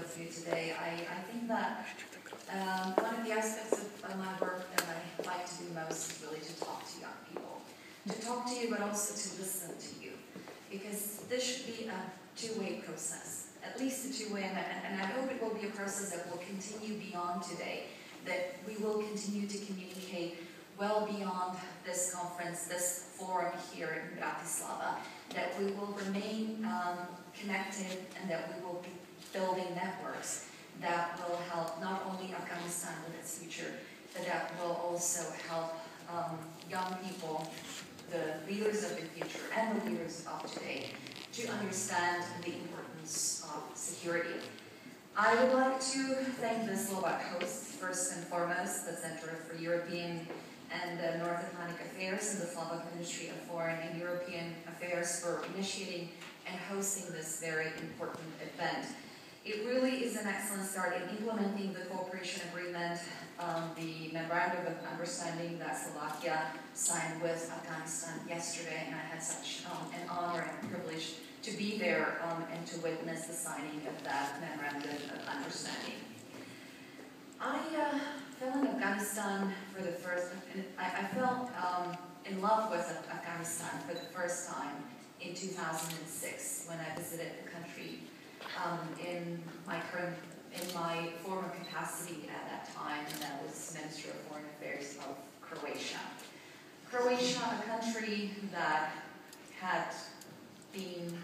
with you today. I think that one of the aspects of my work that I like to do most is really to talk to young people. To talk to you, but also to listen to you. Because this should be a two-way process, at least a two-way, and I hope it will be a process that will continue beyond today, that we will continue to communicate well beyond this conference, this forum here in Bratislava, that we will remain connected and that we will be building networks that will help not only Afghanistan with its future, but that will also help young people, the leaders of the future and the leaders of today, to understand the importance of security. I would like to thank the Slovak hosts, first and foremost, the Centrum for European and North Atlantic Affairs and the Slovak Ministry of Foreign and European Affairs for initiating and hosting this very important event. It really is an excellent start in implementing the cooperation agreement, the memorandum of understanding that Slovakia signed with Afghanistan yesterday, and I had such an honor and privilege to be there and to witness the signing of that memorandum of understanding. I fell in Afghanistan for the first, I fell in love with Afghanistan for the first time in 2006 when I visited the country in my former capacity at that time, and that was Minister of Foreign Affairs of Croatia. Croatia, a country that had been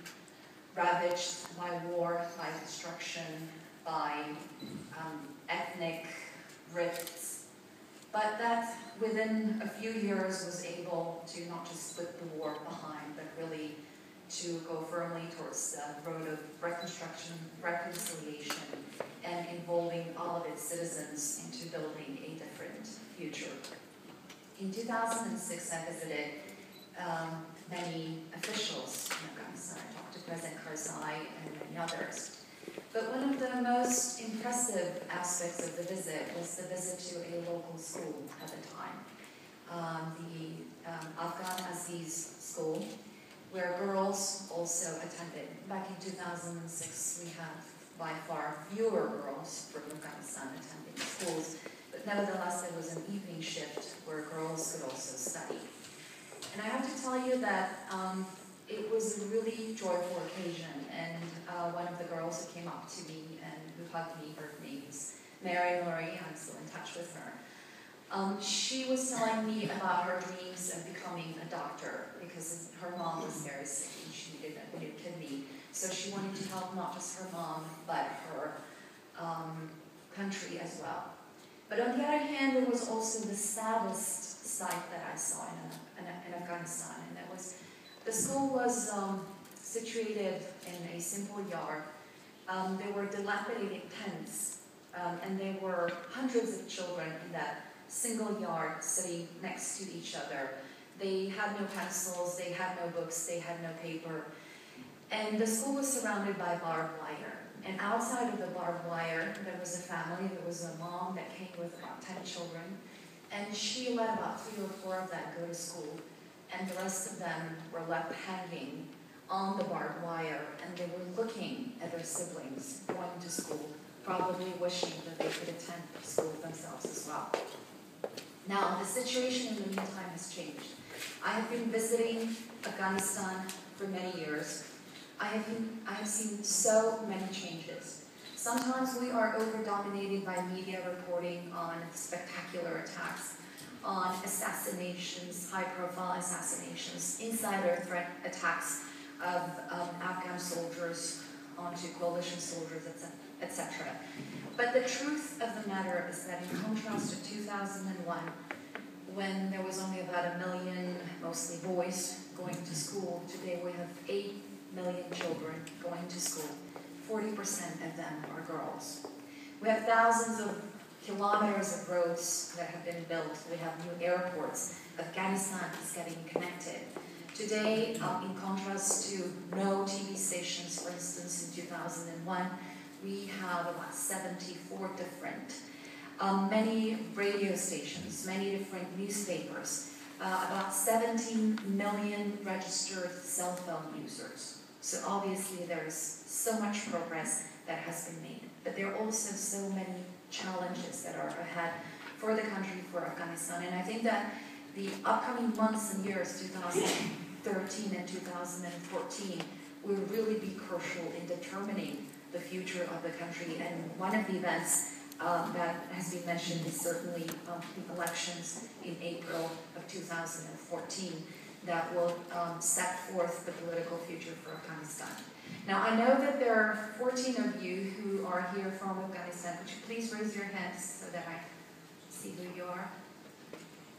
ravaged by war, by destruction, by ethnic rifts, but that within a few years was able to not just put the war behind, but really to go firmly towards the road of reconstruction, reconciliation, and involving all of its citizens into building a different future. In 2006, I visited many officials in Afghanistan. I talked to President Karzai and many others. But one of the most impressive aspects of the visit was the visit to a local school at the time, the Afghan Aziz school, where girls also attended. Back in 2006, we had by far fewer girls from Afghanistan attending schools, but nevertheless there was an evening shift where girls could also study. And I have to tell you that it was a really joyful occasion, and one of the girls who came up to me and who hugged me, her name is Mary Laurie, I'm still in touch with her. She was telling me about her dreams of becoming a doctor because her mom was very sick and she needed a new kidney. So she wanted to help not just her mom, but her country as well. But on the other hand, there was also the saddest sight that I saw in Afghanistan, and that was the school was situated in a simple yard. There were dilapidated tents, and there were hundreds of children in that single yard sitting next to each other. They had no pencils, they had no books, they had no paper. And the school was surrounded by barbed wire. And outside of the barbed wire, there was a family. There was a mom that came with about 10 children. And she let about 3 or 4 of them go to school. And the rest of them were left hanging on the barbed wire. And they were looking at their siblings going to school, probably wishing that they could attend school themselves as well. Now, the situation in the meantime has changed. I have been visiting Afghanistan for many years. I have seen so many changes. Sometimes we are over-dominated by media reporting on spectacular attacks, on assassinations, high-profile assassinations, insider threat attacks of Afghan soldiers onto coalition soldiers, etc. But the truth of the matter is that in contrast to 2001, when there was only about 1 million, mostly boys, going to school, today we have 8 million children going to school. 40% of them are girls. We have thousands of kilometers of roads that have been built. We have new airports. Afghanistan is getting connected. Today, in contrast to no TV stations, for instance, in 2001, we have about 74 different, many radio stations, many different newspapers, about 17 million registered cell phone users. So obviously there is so much progress that has been made. but there are also so many challenges that are ahead for the country, for Afghanistan. And I think that the upcoming months and years, 2013 and 2014, will really be crucial in determining the future of the country. And one of the events that has been mentioned is certainly the elections in April of 2014 that will set forth the political future for Afghanistan. Now, I know that there are 14 of you who are here from Afghanistan. Would you please raise your hands so that I see who you are?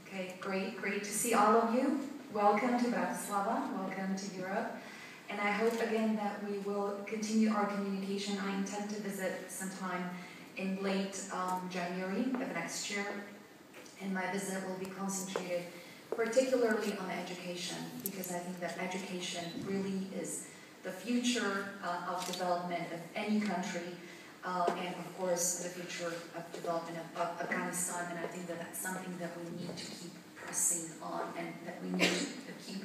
Okay, great to see all of you. Welcome to Bratislava, welcome to Europe. And I hope again that we will continue our communication. I intend to visit sometime in late January of next year. And my visit will be concentrated particularly on education, because I think that education really is the future of development of any country, and of course the future of development of Afghanistan. And I think that that's something that we need to keep pressing on and that we need to keep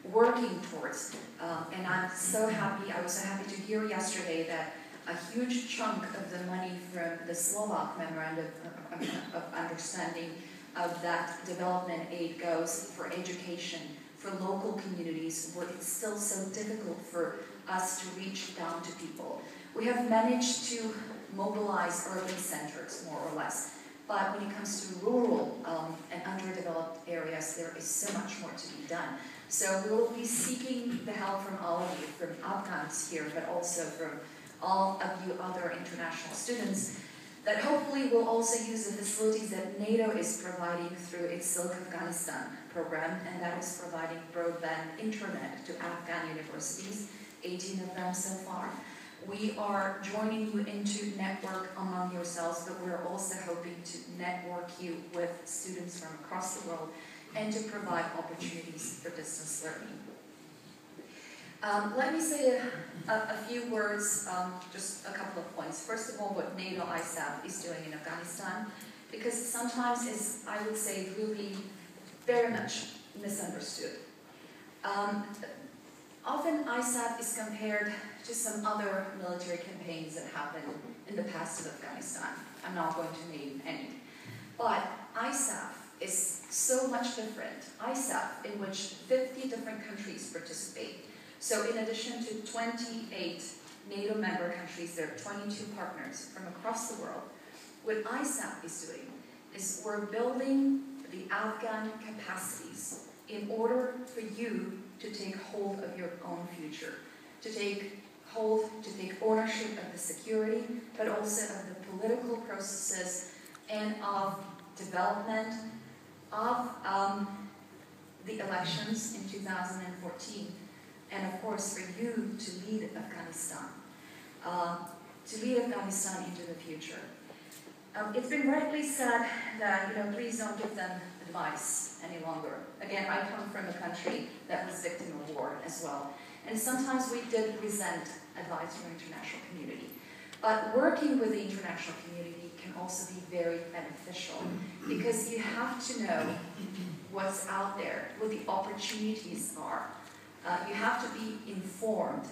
working towards. And I'm so happy, I was so happy to hear yesterday that a huge chunk of the money from the Slovak Memorandum of Understanding of that development aid goes for education, for local communities where it's still so difficult for us to reach down to people. We have managed to mobilize urban centers, more or less, but when it comes to rural and underdeveloped areas, there is so much more to be done. So we will be seeking the help from all of you, from Afghans here, but also from all of you other international students, that hopefully will also use the facilities that NATO is providing through its Silk Afghanistan program, and that is providing broadband internet to Afghan universities, 18 of them so far. We are joining you into network among yourselves, but we're also hoping to network you with students from across the world and to provide opportunities for distance learning. Let me say a few words, just a couple of points. First of all, what NATO ISAF is doing in Afghanistan, because sometimes is, I would say, really very much misunderstood. Often ISAF is compared to some other military campaigns that happened in the past of Afghanistan. I'm not going to name any. But ISAF is so much different. ISAF, in which 50 different countries participate. So in addition to 28 NATO member countries, there are 22 partners from across the world. What ISAF is doing is we're building the Afghan capacities in order for you to take hold of your own future, to take ownership of the security, but also of the political processes and of development of the elections in 2014. And of course, for you to lead Afghanistan, into the future. It's been rightly said that, please don't give them advice any longer. Again, I come from a country that was victim of war as well. And sometimes we did resent advice from the international community. But working with the international community can also be very beneficial, because you have to know what's out there, what the opportunities are. You have to be informed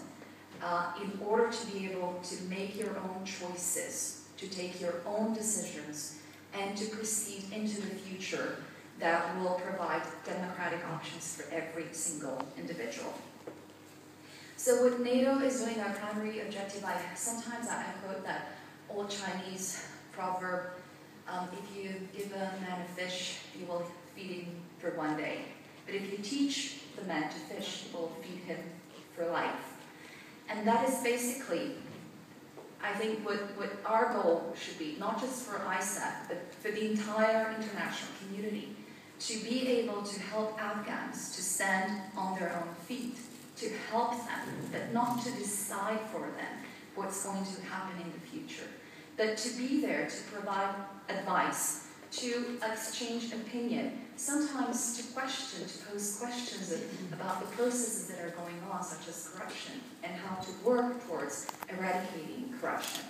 in order to be able to make your own choices, to take your own decisions, and to proceed into the future that will provide democratic options for every single individual. So what NATO is doing, our primary objective, sometimes I quote that old Chinese proverb, if you give a man a fish, you will feed him for one day. But if you teach the man to fish, you will feed him for life. And that is basically, I think, what our goal should be, not just for ISAF, but for the entire international community, to be able to help Afghans to stand on their own feet, to help them, but not to decide for them what's going to happen in the future, but to be there to provide advice, to exchange opinion, sometimes to pose questions about the processes that are going on, such as corruption, and how to work towards eradicating corruption.